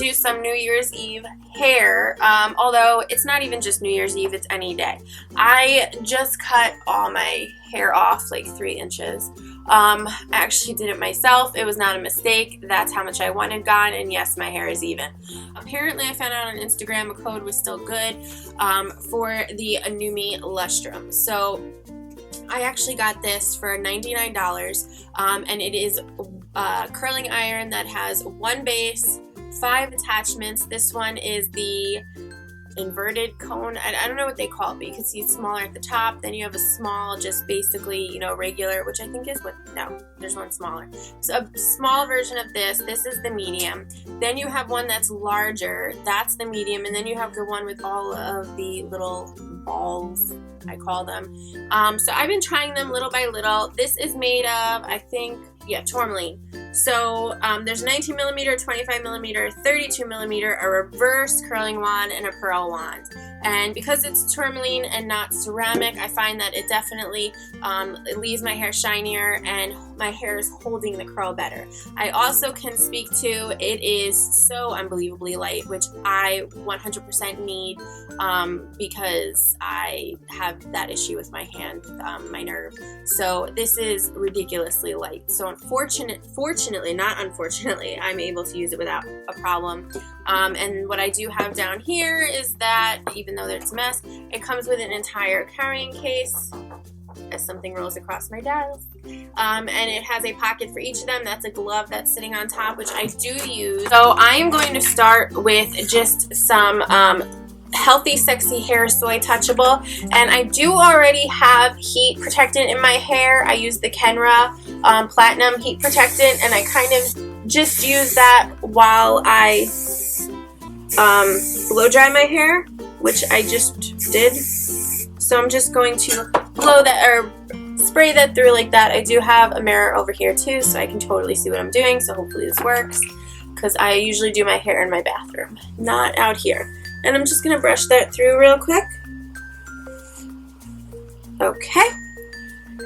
do some New Year's Eve hair, although it's not even just New Year's Eve, it's any day. I just cut all my hair off like 3 inches. I actually did it myself. It was not a mistake. That's how much I wanted gone, and yes, my hair is even. Apparently, I found out on Instagram a code was still good for the Anumi Lustrum. So I actually got this for $99, and it is a curling iron that has 1 base, 5 attachments. This one is the inverted cone. I don't know what they call it, but you can see it's smaller at the top. Then you have a small, just basically, you know, regular, which I think is what, no, there's one smaller. So a small version of this is the medium. Then you have one that's larger, that's the medium, and then you have the one with all of the little balls, I call them. So I've been trying them little by little. This is made of, I think, yeah, tourmaline. So there's 19 millimeter, 25 millimeter, 32 millimeter, a reverse curling wand, and a pearl wand. And because it's tourmaline and not ceramic, I find that it definitely it leaves my hair shinier and my hair is holding the curl better. I also can speak to it is so unbelievably light, which I 100% need because I have that issue with my hand, my nerve. So this is ridiculously light. So fortunately, not unfortunately, I'm able to use it without a problem. And what I do have down here is that, even though it's a mess, it comes with an entire carrying case as something rolls across my desk. And it has a pocket for each of them. That's a glove that's sitting on top, which I do use. So I am going to start with just some Healthy Sexy Hair Soy Touchable, and I do already have heat protectant in my hair. I use the Kenra Platinum Heat Protectant, and I kind of just use that while I blow dry my hair, which I just did. So I'm just going to blow that or spray that through like that. I do have a mirror over here too, so I can totally see what I'm doing, so hopefully this works, because I usually do my hair in my bathroom, not out here. And I'm just going to brush that through real quick. Okay.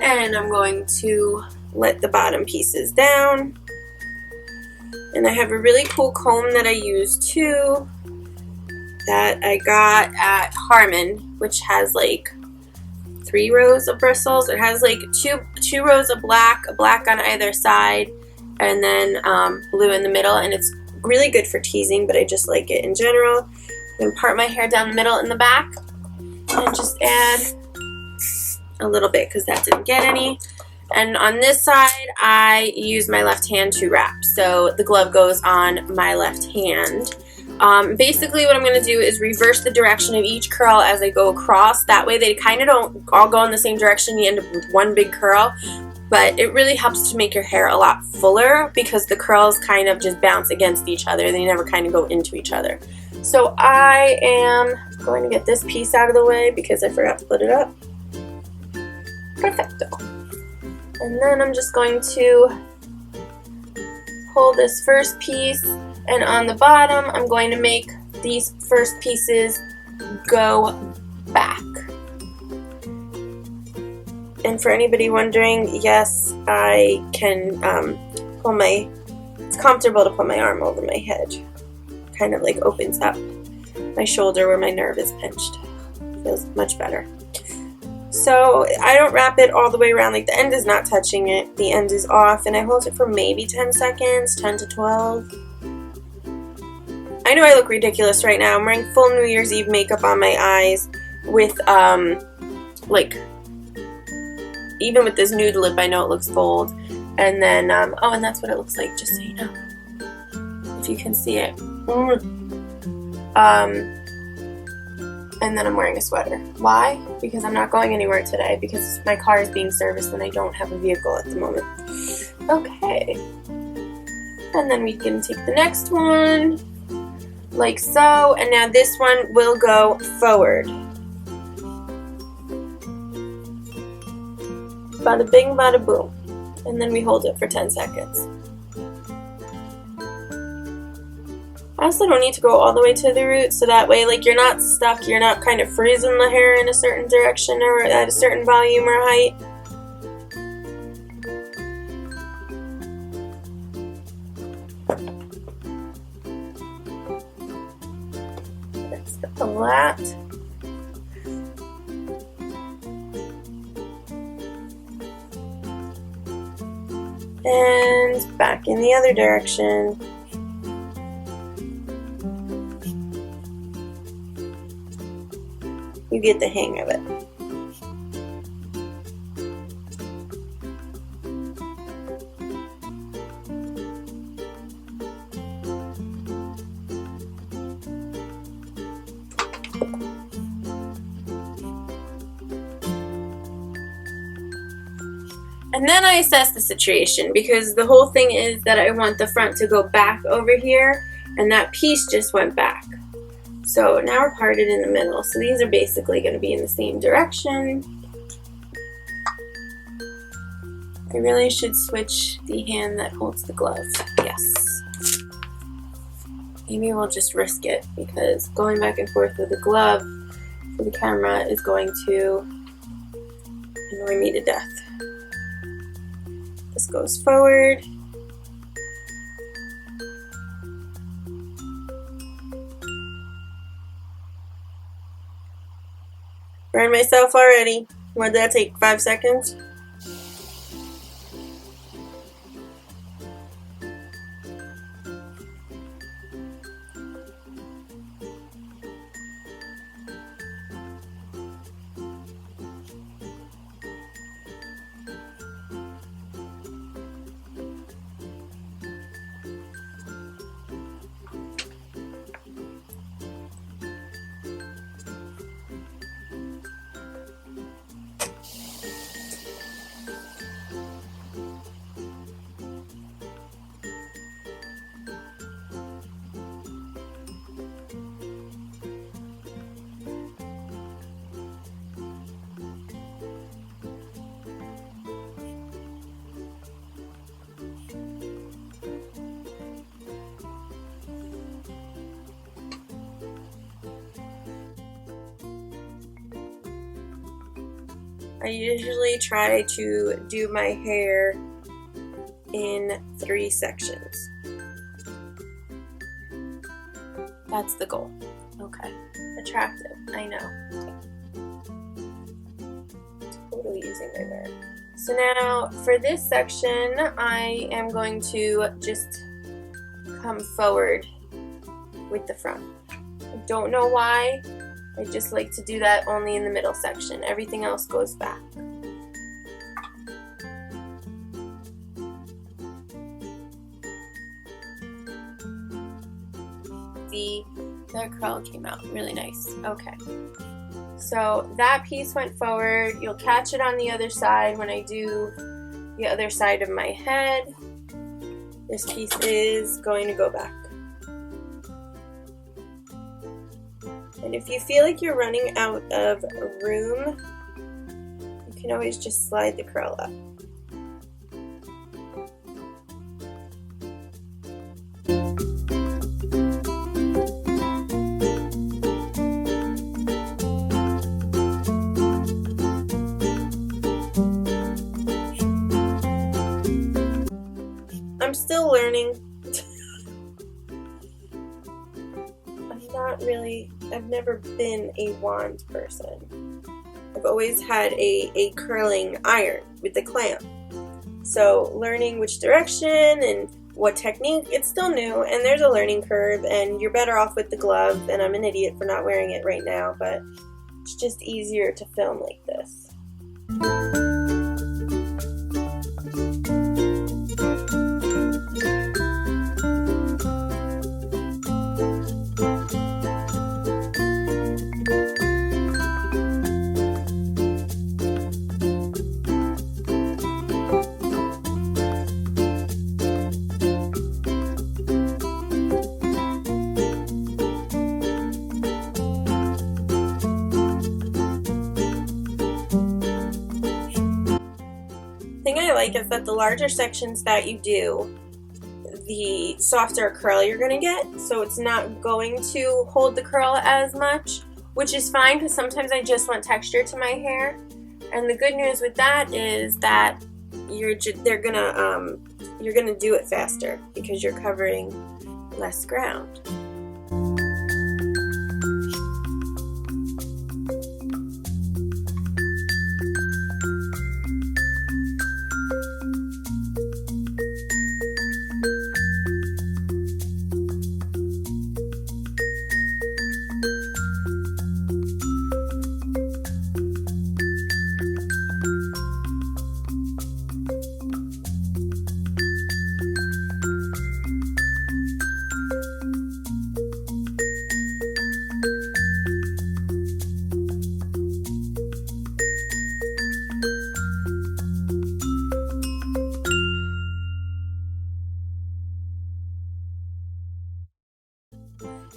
And I'm going to let the bottom pieces down. And I have a really cool comb that I use too, that I got at Harmon, which has like 3 rows of bristles. It has like two rows of black, a black on either side, and then blue in the middle. And it's really good for teasing, but I just like it in general. I'm going to part my hair down the middle in the back and just add a little bit because that didn't get any. And on this side, I use my left hand to wrap. So the glove goes on my left hand. Basically what I'm going to do is reverse the direction of each curl as I go across. That way they kind of don't all go in the same direction. You end up with one big curl. But it really helps to make your hair a lot fuller because the curls kind of just bounce against each other. They never kind of go into each other. So I am going to get this piece out of the way because I forgot to put it up. Perfecto. And then I'm just going to pull this first piece, and on the bottom I'm going to make these first pieces go back. And for anybody wondering, yes, I can it's comfortable to put my arm over my head. Kind of like opens up my shoulder where my nerve is pinched. Feels much better. So I don't wrap it all the way around, like the end is not touching it, the end is off, and I hold it for maybe 10 seconds, 10 to 12. I know I look ridiculous right now. I'm wearing full New Year's Eve makeup on my eyes with like, even with this nude lip I know it looks bold. And then, oh, and that's what it looks like, just so you know, if you can see it. And then I'm wearing a sweater. Why? Because I'm not going anywhere today, because my car is being serviced and I don't have a vehicle at the moment. Okay. And then we can take the next one, like so, and now this one will go forward. Bada bing, bada boom. And then we hold it for 10 seconds. I also don't need to go all the way to the root, so that way, like, you're not stuck, you're not kind of freezing the hair in a certain direction or at a certain volume or height. spill that. And back in the other direction. You get the hang of it. And then I assess the situation, because the whole thing is that I want the front to go back over here, and that piece just went back. So now we're parted in the middle. So these are basically going to be in the same direction. I really should switch the hand that holds the glove. Yes. Maybe we'll just risk it, because going back and forth with the glove for the camera is going to annoy me to death. This goes forward. Burned myself already. What did that take? 5 seconds? I usually try to do my hair in 3 sections. That's the goal. Okay. Attractive, I know. Totally using my mirror. So now for this section, I am going to just come forward with the front. I don't know why. I just like to do that only in the middle section. Everything else goes back. See, the curl came out really nice. Okay. So that piece went forward. You'll catch it on the other side when I do the other side of my head. This piece is going to go back. And if you feel like you're running out of room, you can always just slide the curl up. I'm still learning. I've never been a wand person. I've always had a curling iron with the clamp. So learning which direction and what technique, it's still new, and there's a learning curve, and you're better off with the glove, and I'm an idiot for not wearing it right now, but it's just easier to film like this. The thing I like is that the larger sections that you do, the softer curl you're going to get, so it's not going to hold the curl as much, which is fine because sometimes I just want texture to my hair. And the good news with that is that you're gonna do it faster because you're covering less ground.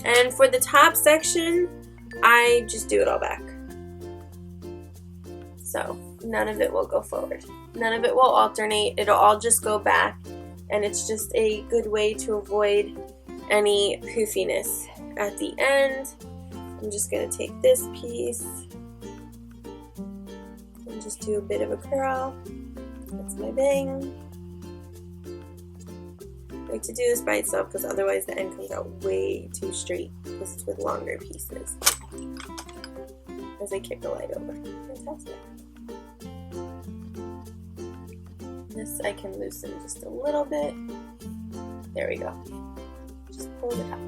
And for the top section, I just do it all back. So none of it will go forward. None of it will alternate. It'll all just go back. And it's just a good way to avoid any poofiness at the end. I'm just going to take this piece and just do a bit of a curl. That's my bang. I like to do this by itself because otherwise the end comes out way too straight because it's with longer pieces. As I kick the light over. Fantastic. This I can loosen just a little bit. There we go. Just pull it out.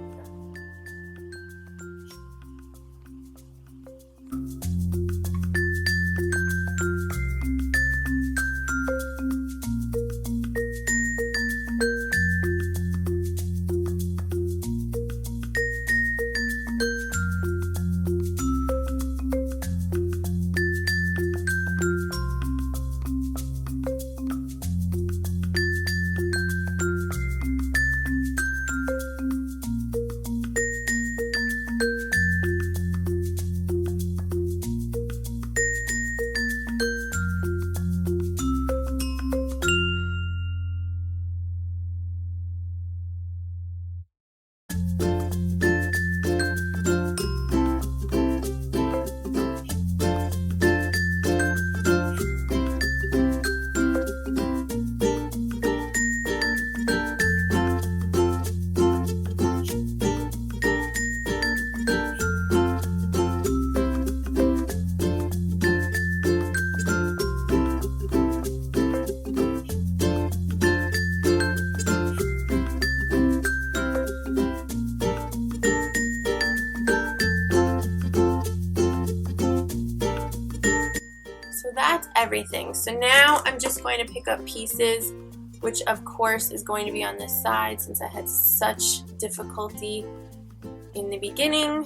That's everything. So now I'm just going to pick up pieces, which of course is going to be on this side since I had such difficulty in the beginning.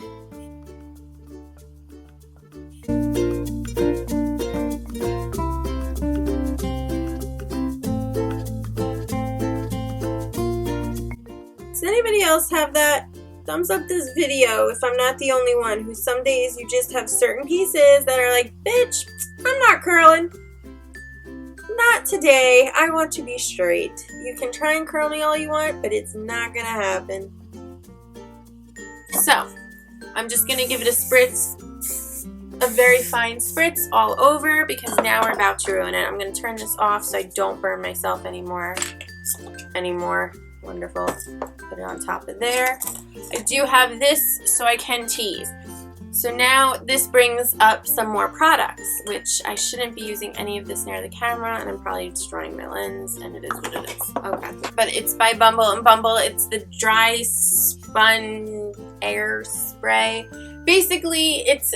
Does anybody else have that? Thumbs up this video if I'm not the only one who some days you just have certain pieces that are like, bitch, I'm not curling. Not today. I want to be straight. You can try and curl me all you want, but it's not gonna happen. So, I'm just gonna give it a spritz, a very fine spritz all over because now we're about to ruin it. I'm gonna turn this off so I don't burn myself anymore. Wonderful. Put it on top of there. I do have this so I can tease. So now this brings up some more products, which I shouldn't be using any of this near the camera, and I'm probably destroying my lens, and it is what it is. Okay. But it's by Bumble & Bumble. It's the Dry Spun Air Spray. Basically, it's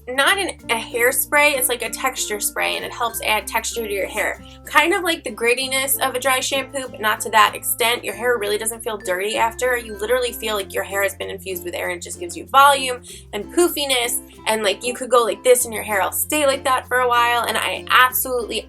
not a hairspray, it's like a texture spray, and it helps add texture to your hair. Kind of like the grittiness of a dry shampoo, but not to that extent. Your hair really doesn't feel dirty after. You literally feel like your hair has been infused with air and it just gives you volume and poofiness, and like you could go like this and your hair will stay like that for a while, and I absolutely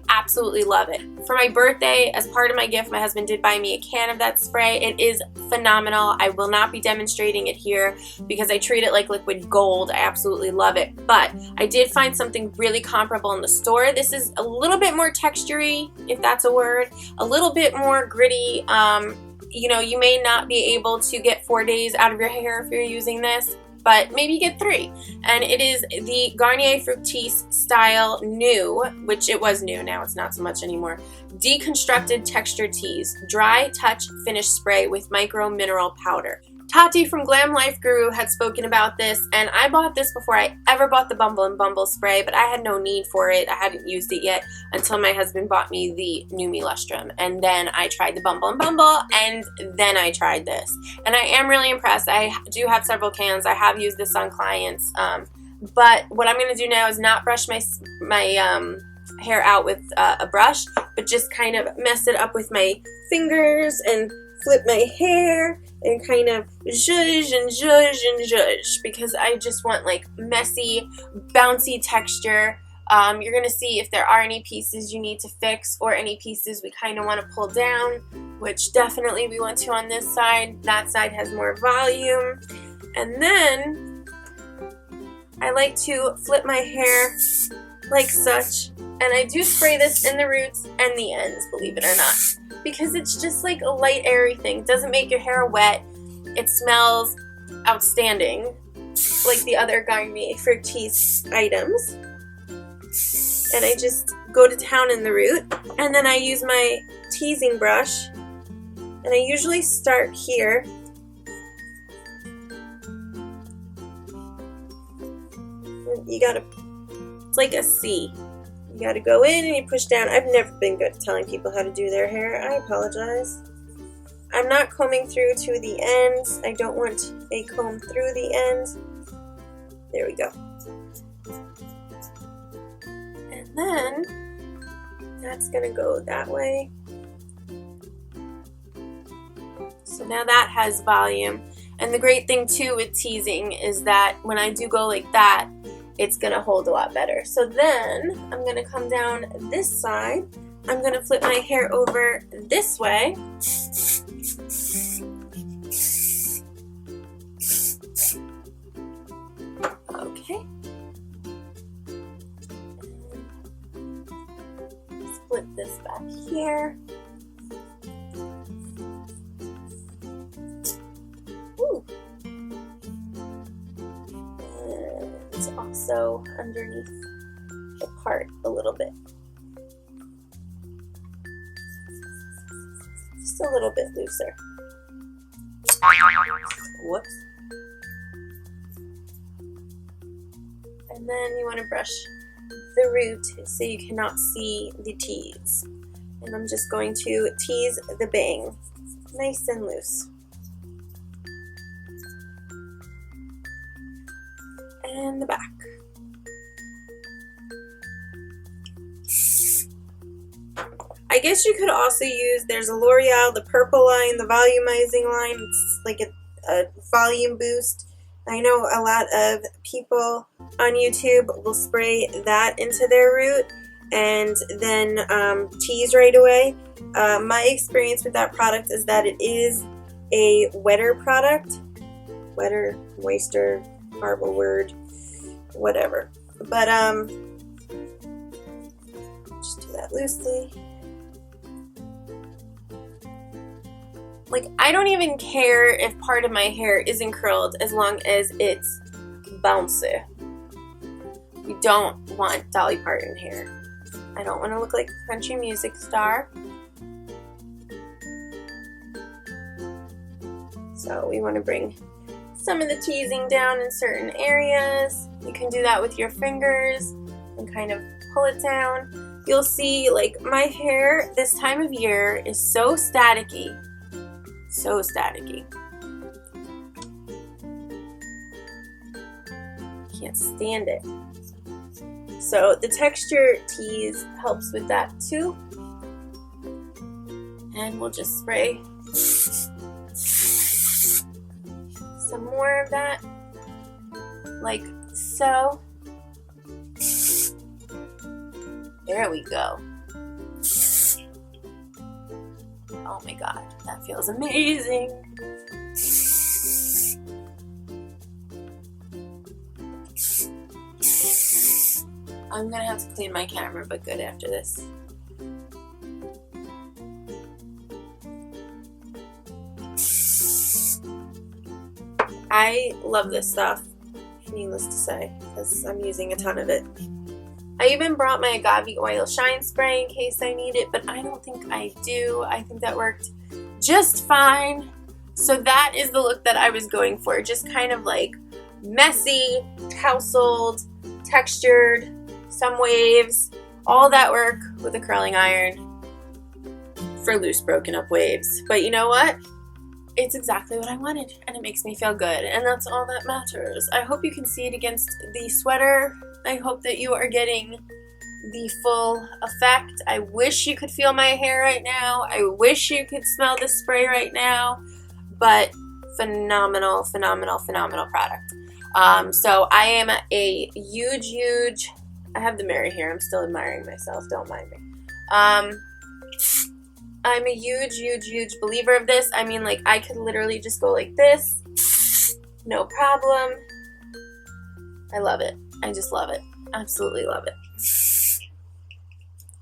love it. For my birthday, as part of my gift, my husband did buy me a can of that spray. It is phenomenal. I will not be demonstrating it here because I treat it like liquid gold. I absolutely love it, but I did find something really comparable in the store. This is a little bit more textury, if that's a word, a little bit more gritty. You know, you may not be able to get 4 days out of your hair if you're using this, but maybe you get 3. And it is the Garnier Fructis style new, which it was new, now it's not so much anymore, deconstructed texture tease, dry touch finish spray with micro mineral powder. Tati from Glam Life Guru had spoken about this, and I bought this before I ever bought the Bumble & Bumble spray, but I had no need for it. I hadn't used it yet until my husband bought me the New Me Lustrum, and then I tried the Bumble & Bumble, and then I tried this. And I am really impressed. I do have several cans. I have used this on clients, but what I'm going to do now is not brush my hair out with a brush, but just kind of mess it up with my fingers and flip my hair and kind of zhuzh and zhuzh and zhuzh because I just want like messy, bouncy texture. You're going to see if there are any pieces you need to fix or any pieces we kind of want to pull down, which definitely we want to on this side. That side has more volume. And then I like to flip my hair like such. And I do spray this in the roots and the ends, believe it or not. Because it's just like a light, airy thing. It doesn't make your hair wet. It smells outstanding, like the other Garnier Fructis items. And I just go to town in the root. And then I use my teasing brush. And I usually start here. You gotta, it's like a C. You gotta go in and you push down. I've never been good at telling people how to do their hair. I apologize. I'm not combing through to the ends. I don't want a comb through the ends. There we go. And then that's gonna go that way. So now that has volume. And the great thing too with teasing is that when I do go like that, it's gonna hold a lot better. So then I'm gonna come down this side. I'm gonna flip my hair over this way. Okay. Split this back here. Ooh. And also underneath the part a little bit. Just a little bit looser. Whoops. And then you want to brush the root so you cannot see the tease. And I'm just going to tease the bang, nice and loose. And the back. I guess you could also use, there's a L'Oreal, the purple line, the volumizing line. It's like a volume boost. I know a lot of people on YouTube will spray that into their root and then tease right away. My experience with that product is that it is a wetter product. Wetter, moister, horrible word, whatever. But just do that loosely. Like, I don't even care if part of my hair isn't curled as long as it's bouncy. We don't want Dolly Parton hair. I don't want to look like a country music star. So we want to bring some of the teasing down in certain areas. You can do that with your fingers and kind of pull it down. You'll see, like, my hair this time of year is so staticky. So staticky. Can't stand it. So the texture tease helps with that too. And we'll just spray some more of that, like so. There we go. Oh my god, that feels amazing. I'm gonna have to clean my camera, but good after this. I love this stuff, needless to say, because I'm using a ton of it. I even brought my agave oil shine spray in case I need it, but I don't think I do. I think that worked just fine. So that is the look that I was going for. Just kind of like messy, tousled, textured, some waves, all that work with a curling iron for loose, broken up waves. But you know what? It's exactly what I wanted, and it makes me feel good, and that's all that matters. I hope you can see it against the sweater. I hope that you are getting the full effect. I wish you could feel my hair right now. I wish you could smell the spray right now, but phenomenal, phenomenal, phenomenal product. So I am a huge, I have the mirror here. I'm still admiring myself. Don't mind me. I'm a huge believer of this. I mean, like, I could literally just go like this, no problem. I love it. I just love it. Absolutely love it.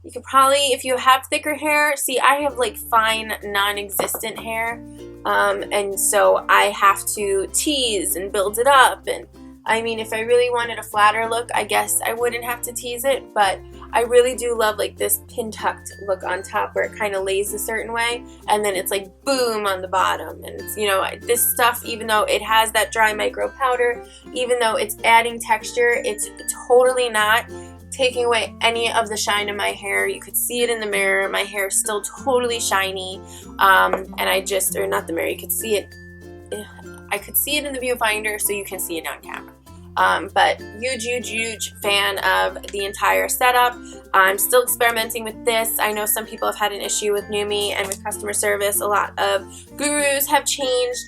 You could probably, if you have thicker hair, see, I have like fine, non-existent hair, and so I have to tease and build it up. And I mean, if I really wanted a flatter look, I guess I wouldn't have to tease it, but I really do love like this pin tucked look on top where it kind of lays a certain way, and then it's like boom on the bottom. And you know, this stuff, even though it has that dry micro powder, even though it's adding texture, it's totally not taking away any of the shine in my hair. You could see it in the mirror. My hair is still totally shiny, and I just, or not the mirror, you could see it. I could see it in the viewfinder, so you can see it on camera. But huge fan of the entire setup. I'm still experimenting with this. I know some people have had an issue with Numi and with customer service. A lot of gurus have changed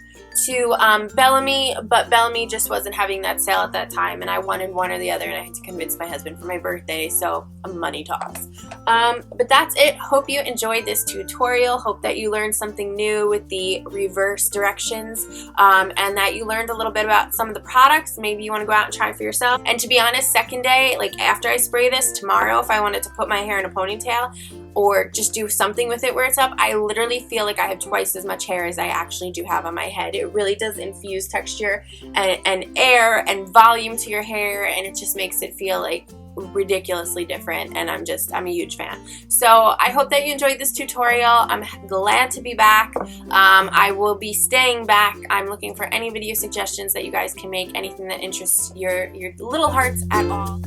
to Bellamy, but Bellamy just wasn't having that sale at that time, and I wanted one or the other, and I had to convince my husband for my birthday, so money talks. But that's it. Hope you enjoyed this tutorial. Hope that you learned something new with the reverse directions, and that you learned a little bit about some of the products. Maybe you want to go out and try for yourself. And to be honest, second day, like after I spray this tomorrow, if I wanted to put my hair in a ponytail or just do something with it where it's up, I literally feel like I have twice as much hair as I actually do have on my head. It really does infuse texture and air and volume to your hair, and it just makes it feel like ridiculously different, and I'm a huge fan. So I hope that you enjoyed this tutorial. I'm glad to be back. I will be staying back. I'm looking for any video suggestions that you guys can make, anything that interests your little hearts at all.